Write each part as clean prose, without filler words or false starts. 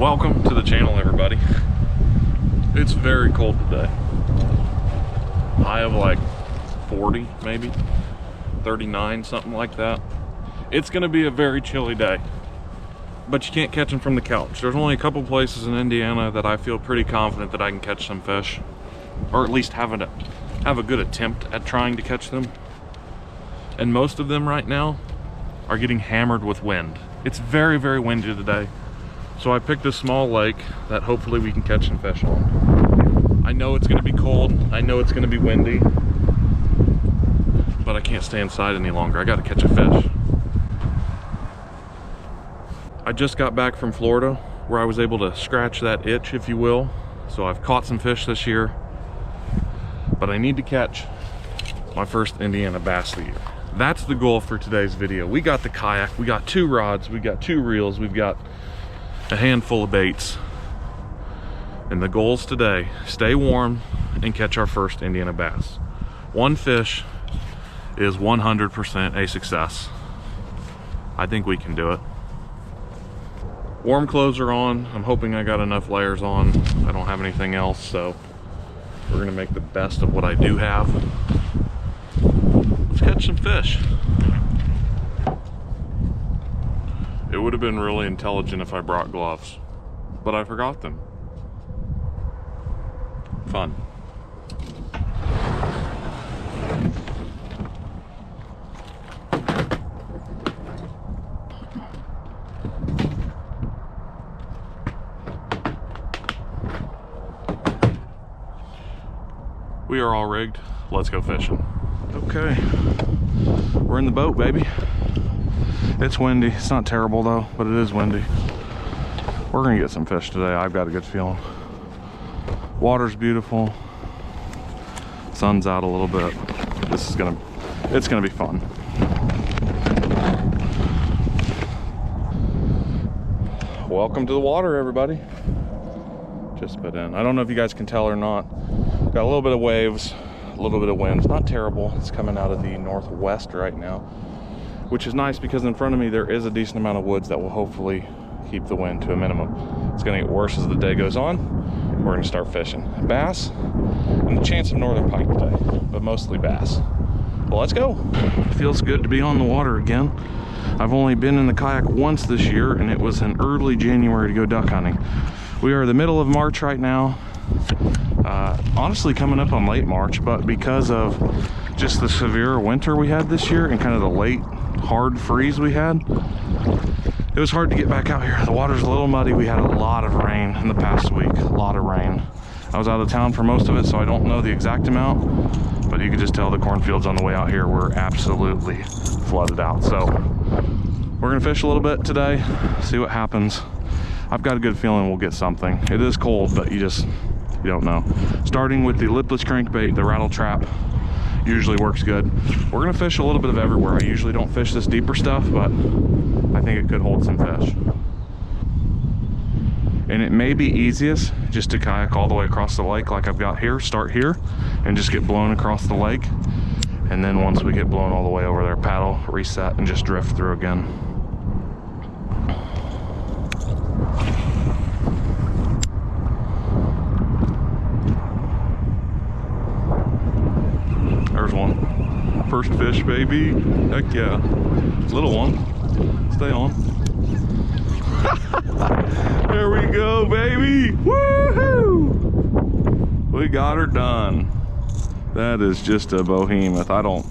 Welcome to the channel, everybody. It's very cold today. High of like 40, maybe 39, something like that. It's gonna be a very chilly day, but you can't catch them from the couch. There's only a couple places in Indiana that I feel pretty confident that I can catch some fish, or at least have a good attempt at trying to catch them. And most of them right now are getting hammered with wind. It's very, very windy today. So I picked a small lake that hopefully we can catch some fish on. I know it's gonna be cold, I know it's gonna be windy, but I can't stay inside any longer. I gotta catch a fish. I just got back from Florida where I was able to scratch that itch, if you will. So I've caught some fish this year, but I need to catch my first Indiana bass of the year. That's the goal for today's video. We got the kayak, we got 2 rods, we got 2 reels, we've got a handful of baits. And the goals today, stay warm and catch our first Indiana bass. 1 fish is 100% a success. I think we can do it. Warm clothes are on. I'm hoping I got enough layers on. I don't have anything else, so we're gonna make the best of what I do have. Let's catch some fish. It would have been really intelligent if I brought gloves, but I forgot them. Fun. We are all rigged. Let's go fishing. Okay, we're in the boat, baby. It's windy. It's not terrible though, but it is windy. We're gonna get some fish today. I've got a good feeling. Water's beautiful. Sun's out a little bit. It's gonna be fun. Welcome to the water, everybody. Just put in. I don't know if you guys can tell or not. Got a little bit of waves, a little bit of wind. It's not terrible. It's coming out of the northwest right now, which is nice because in front of me there is a decent amount of woods that will hopefully keep the wind to a minimum. It's gonna get worse as the day goes on. We're gonna start fishing bass and the chance of northern pike today, but mostly bass. Well, let's go. It feels good to be on the water again. I've only been in the kayak once this year, and it was in early January to go duck hunting. We are the middle of March right now. Honestly coming up on late March, but because of just the severe winter we had this year and kind of the late hard freeze we had, it was hard to get back out here. The water's a little muddy. We had a lot of rain in the past week, a lot of rain. I was out of town for most of it, so I don't know the exact amount, but you can just tell the cornfields on the way out here were absolutely flooded out. So we're gonna fish a little bit today, see what happens. I've got a good feeling we'll get something. It is cold, but you don't know. Starting with the lipless crankbait, the rattle trap usually works good. We're gonna fish a little bit of everywhere. I usually don't fish this deeper stuff, but I think it could hold some fish. And it may be easiest just to kayak all the way across the lake like I've got here, start here, and just get blown across the lake. And then once we get blown all the way over there, paddle, reset, and just drift through again. There's one. First fish, baby. Heck yeah. Little one. Stay on. There we go, baby. Woohoo! We got her done. That is just a behemoth. I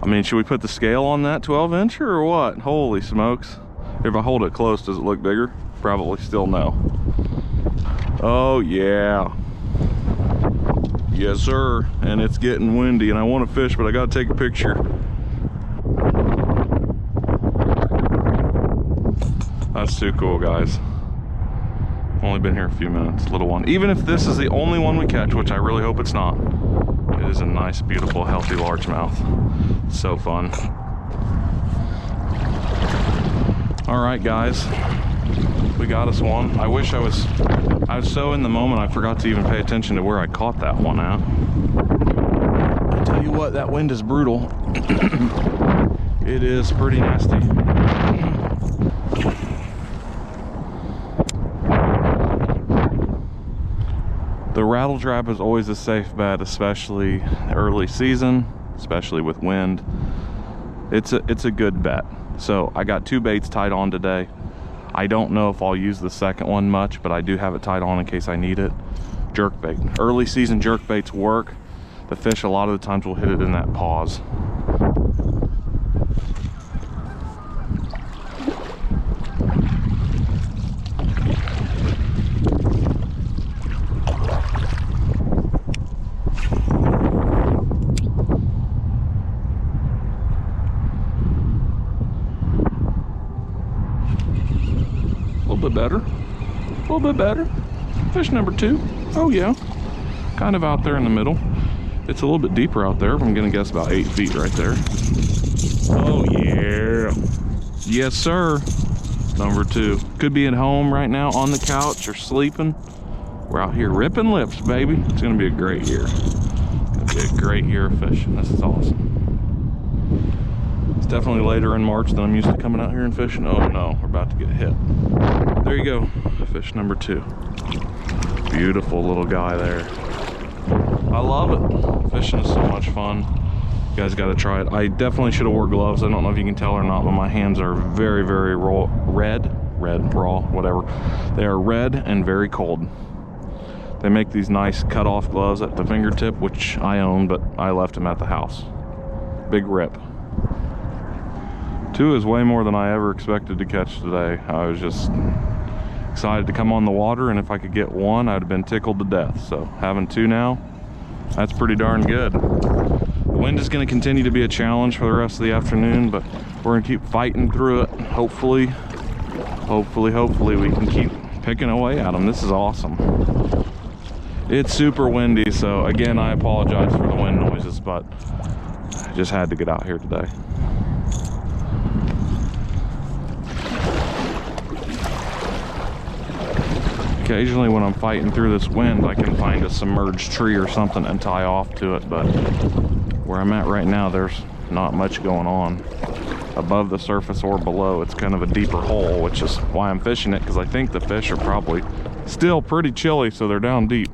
mean, should we put the scale on that 12-incher or what? Holy smokes. If I hold it close, does it look bigger? Probably still no. Oh yeah. Yes, sir. And it's getting windy and I want to fish, but I got to take a picture. That's too cool, guys. Only been here a few minutes. Little one. Even if this is the only one we catch, which I really hope it's not, it is a nice, beautiful, healthy largemouth. So fun. All right, guys. We got us one. I wish I was so in the moment I forgot to even pay attention to where I caught that one at. I tell you what, that wind is brutal. It is pretty nasty. rattle trap is always a safe bet, especially early season, especially with wind. It's a good bet. So I got 2 baits tied on today. I don't know if I'll use the second one much, but I do have it tied on in case I need it. Jerkbait. Early season jerkbaits work. The fish a lot of the times will hit it in that pause. A little bit better. Fish number 2. Oh yeah, kind of out there in the middle. It's a little bit deeper out there. I'm gonna guess about 8 feet right there. Oh yeah, yes sir. Number 2 could be at home right now on the couch or sleeping. We're out here ripping lips, baby. It's gonna be a great year. It's gonna be a great year of fishing. This is awesome. It's definitely later in March than I'm used to coming out here and fishing. Oh no, we're about to get hit. There you go, fish number 2. Beautiful little guy there. I love it. Fishing is so much fun. You guys got to try it. I definitely should have wore gloves. I don't know if you can tell or not, but my hands are very, very raw, raw, whatever. They are red and very cold. They make these nice cut-off gloves at the fingertip, which I own, but I left them at the house. Big rip. 2 is way more than I ever expected to catch today. I was just excited to come on the water, and if I could get 1, I'd have been tickled to death. So having 2 now, that's pretty darn good. The wind is going to continue to be a challenge for the rest of the afternoon, but we're going to keep fighting through it. Hopefully we can keep picking away at them. This is awesome. It's super windy, so again, I apologize for the wind noises, but I just had to get out here today. Occasionally when I'm fighting through this wind, I can find a submerged tree or something and tie off to it, but where I'm at right now, there's not much going on above the surface or below. It's kind of a deeper hole, which is why I'm fishing it, because I think the fish are probably still pretty chilly, so they're down deep.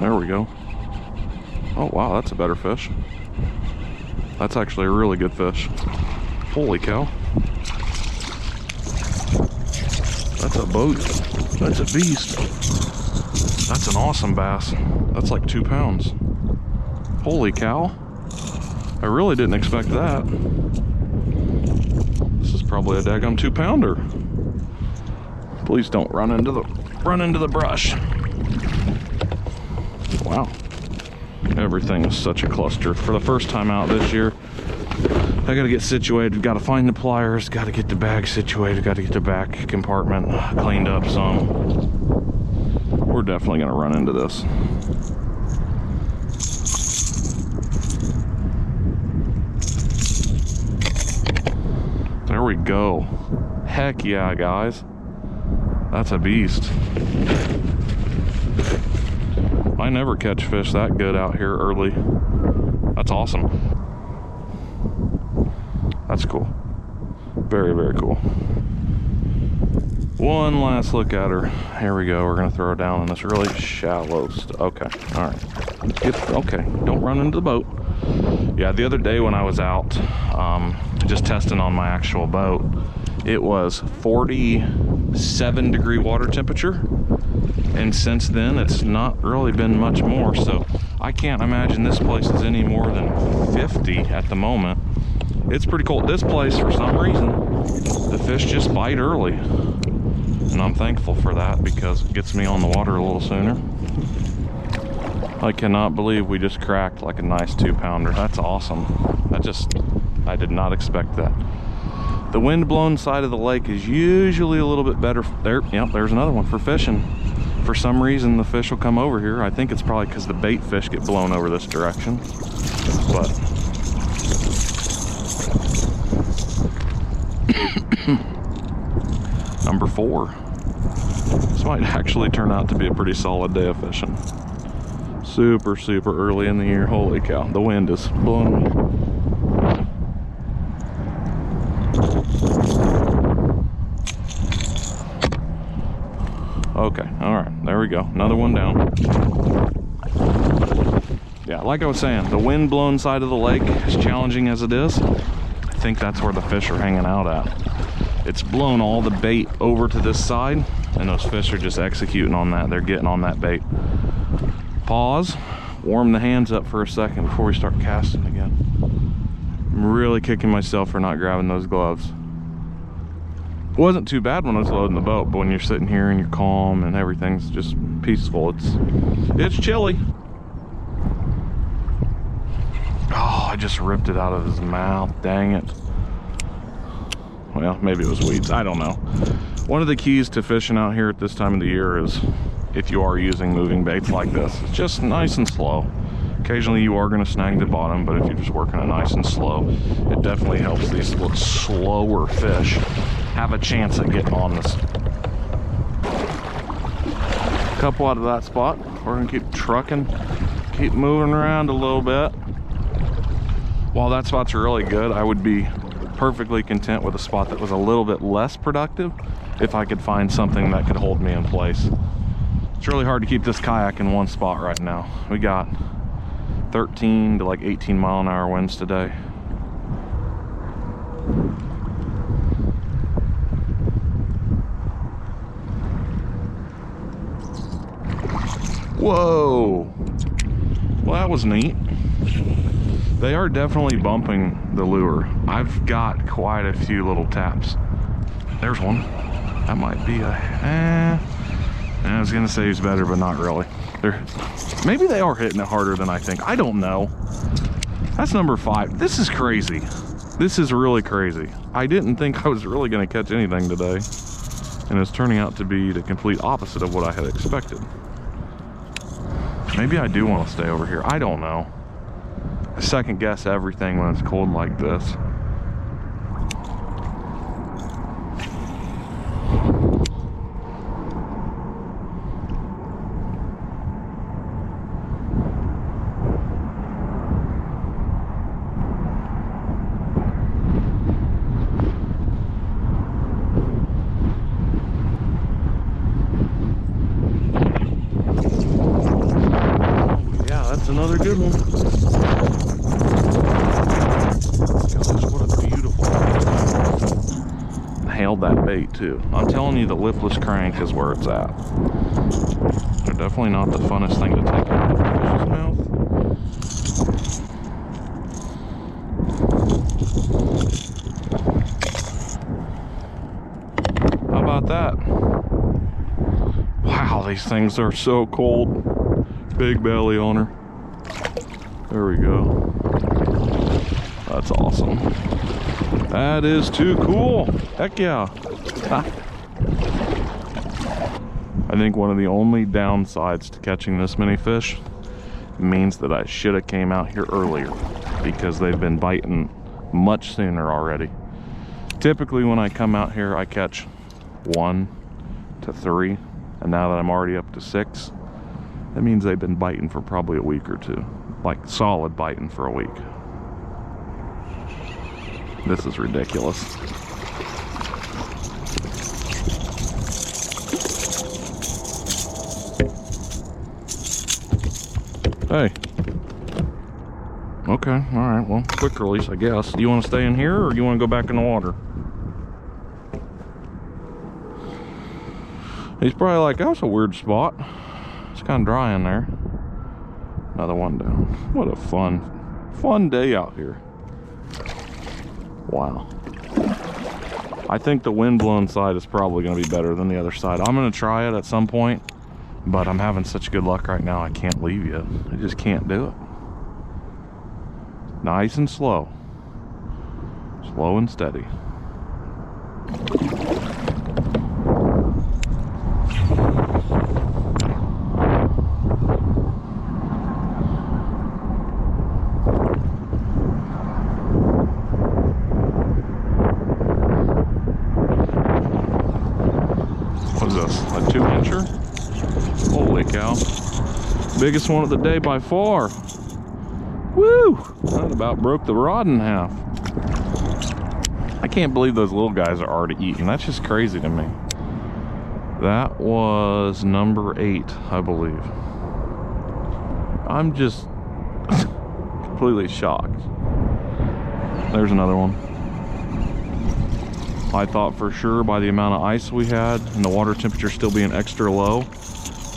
There we go. Oh wow, that's a better fish. That's actually a really good fish. Holy cow. That's a boat. That's a beast. That's an awesome bass. That's like 2 pounds. Holy cow. I really didn't expect that. This is probably a daggum 2-pounder. Please don't run into the brush. Wow. Everything is such a cluster. For the first time out this year, I gotta get situated, gotta find the pliers, gotta get the bag situated, gotta get the back compartment cleaned up some. We're definitely gonna run into this. There we go. Heck yeah, guys. That's a beast. I never catch fish that good out here early. That's awesome. That's cool. Very, very cool. One last look at her. Here we go. We're gonna throw her down in this really shallow okay, all right. Okay, don't run into the boat. Yeah, the other day when I was out just testing on my actual boat, it was 47-degree water temperature. And since then, it's not really been much more, so I can't imagine this place is any more than 50 at the moment. It's pretty cold. This place, for some reason, the fish just bite early. And I'm thankful for that because it gets me on the water a little sooner. I cannot believe we just cracked like a nice 2-pounder. That's awesome. I did not expect that. The wind-blown side of the lake is usually a little bit better. Yep, there's another one for fishing. For some reason, the fish will come over here. I think it's probably because the bait fish get blown over this direction. But number 4. This might actually turn out to be a pretty solid day of fishing. Super, super early in the year. Holy cow, the wind is blowing me. Okay, all right, there we go. Another one down. Yeah, like I was saying, the wind-blown side of the lake, as challenging as it is, I think that's where the fish are hanging out at. It's blown all the bait over to this side, and those fish are just executing on that. They're getting on that bait. Pause, warm the hands up for a second before we start casting again. I'm really kicking myself for not grabbing those gloves. It wasn't too bad when I was loading the boat, but when you're sitting here and you're calm and everything's just peaceful, it's chilly. Oh, I just ripped it out of his mouth, dang it. Well, maybe it was weeds, I don't know. One of the keys to fishing out here at this time of the year is, if you are using moving baits like this, it's just nice and slow. Occasionally you are going to snag the bottom, but if you're just working it nice and slow, it definitely helps these little slower fish have a chance at getting on this. Couple out of that spot. We're gonna keep trucking, keep moving around a little bit. While that spot's really good, I would be perfectly content with a spot that was a little bit less productive if I could find something that could hold me in place. It's really hard to keep this kayak in one spot right now. We got 13 to like 18 mile-an-hour winds today. Whoa, well, that was neat. They are definitely bumping the lure. I've got quite a few little taps. There's one. That might be a, I was gonna say he's better, but not really. Maybe they are hitting it harder than I think. I don't know. That's number 5. This is crazy. This is really crazy. I didn't think I was really gonna catch anything today, and it's turning out to be the complete opposite of what I had expected. Maybe I do want to stay over here. I don't know. I second guess everything when it's cold like this. Another good one. Gosh, what a beautiful one. Nailed that bait too. I'm telling you, the lipless crank is where it's at. They're definitely not the funnest thing to take out of a fish's mouth. How about that? Wow, these things are so cold. Big belly on her. There we go. That's awesome. That is too cool. Heck yeah. I think one of the only downsides to catching this many fish means that I should have came out here earlier, because they've been biting much sooner already. Typically when I come out here, I catch 1 to 3, and now that I'm already up to 6, that means they've been biting for probably a week or 2. Like solid biting for a week. This is ridiculous. Hey. Okay, all right, well, quick release, I guess. Do you want to stay in here, or do you want to go back in the water? He's probably like, that's a weird spot. It's kind of dry in there. Another one down. What a fun day out here. Wow. I think the wind-blown side is probably going to be better than the other side. I'm going to try it at some point, but I'm having such good luck right now, I can't leave yet. I just can't do it. Nice and slow. Slow and steady. Biggest one of the day by far. Woo! That about broke the rod in half. I can't believe those little guys are already eating. That's just crazy to me. That was number 8, I believe. I'm just completely shocked. There's another one. I thought for sure by the amount of ice we had and the water temperature still being extra low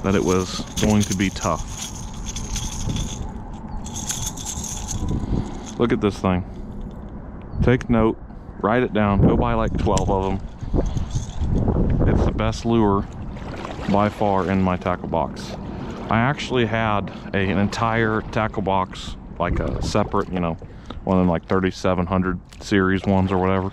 that it was going to be tough. Look at this thing. Take note, write it down, go buy like 12 of them. It's the best lure by far in my tackle box. I actually had an entire tackle box, like a separate, you know, one of them like 3700 series ones or whatever,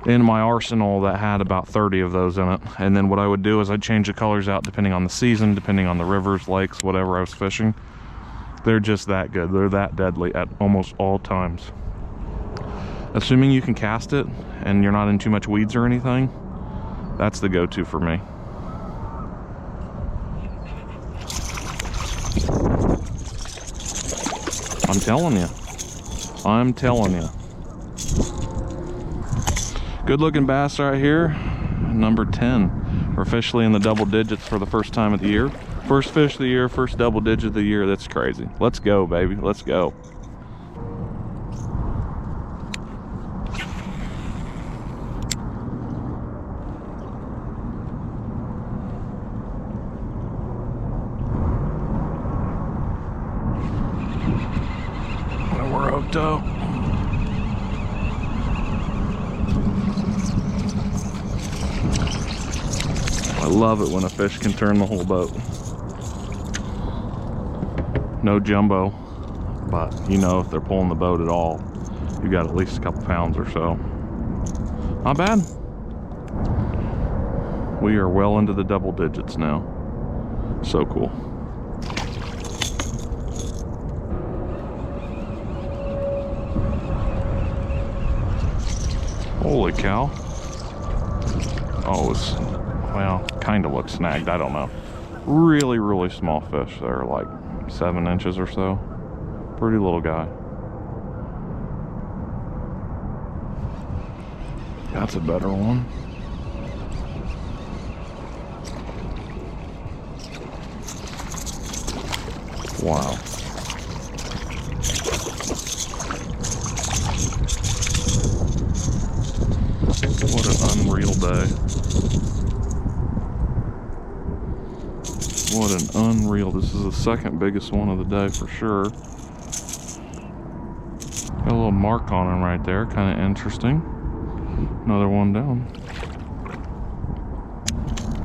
in my arsenal that had about 30 of those in it. And then what I would do is I'd change the colors out depending on the season, depending on the rivers, lakes, whatever I was fishing. They're just that good. They're that deadly at almost all times. Assuming you can cast it and you're not in too much weeds or anything, that's the go-to for me. I'm telling you. I'm telling you. Good looking bass right here. Number 10. We're officially in the double digits for the first time of the year. First fish of the year, first double digit of the year. That's crazy. Let's go, baby. Let's go. We're hooked up. I love it when a fish can turn the whole boat. No jumbo, but you know if they're pulling the boat at all, you got at least a couple pounds or so. Not bad. We are well into the double digits now. So cool. Holy cow. Oh, it's, well, kind of looks snagged. I don't know. Really, really small fish. They're like 7 inches or so. Pretty little guy. That's a better one. Wow. What an unreal day. What an unreal, this is the second biggest one of the day for sure. Got a little mark on him right there, kind of interesting. Another one down.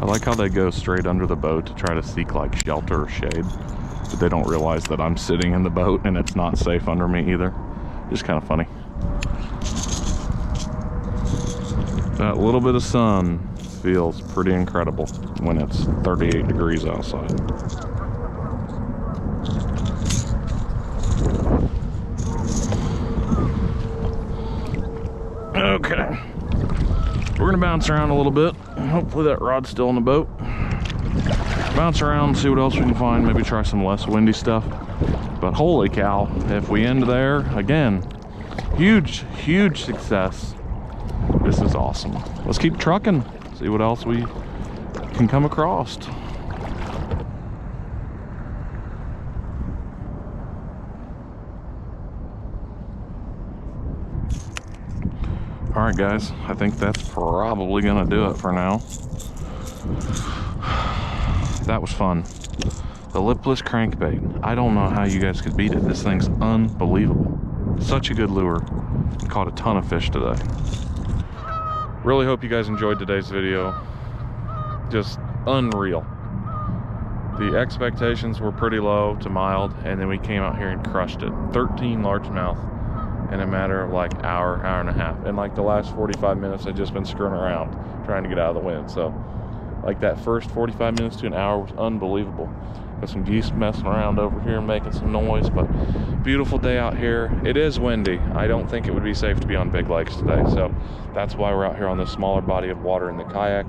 I like how they go straight under the boat to try to seek like shelter or shade, but they don't realize that I'm sitting in the boat and it's not safe under me either. Just kind of funny. That little bit of sun feels pretty incredible when it's 38 degrees outside. Okay, we're gonna bounce around a little bit. Hopefully that rod's still in the boat. Bounce around, see what else we can find, maybe try some less windy stuff. But holy cow, if we end there, again, huge success. This is awesome. Let's keep trucking, see what else we can come across. All right, guys, I think that's probably gonna do it for now. That was fun. The lipless crankbait. I don't know how you guys could beat it. This thing's unbelievable. Such a good lure. Caught a ton of fish today. Really hope you guys enjoyed today's video. Just unreal. The expectations were pretty low to mild, and then we came out here and crushed it. 13 largemouth in a matter of like hour and a half. And like the last 45 minutes, I've just been screwing around trying to get out of the wind. So like that first 45 minutes to an hour was unbelievable. Got some geese messing around over here making some noise, but beautiful day out here. It is windy. I don't think it would be safe to be on big lakes today, so that's why we're out here on this smaller body of water in the kayak,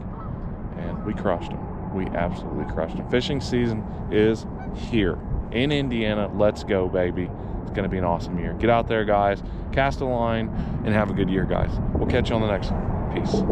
and we crushed them. We absolutely crushed them. Fishing season is here in Indiana. Let's go, baby. It's gonna be an awesome year. Get out there, guys, cast a line, and have a good year, guys. We'll catch you on the next one. Peace.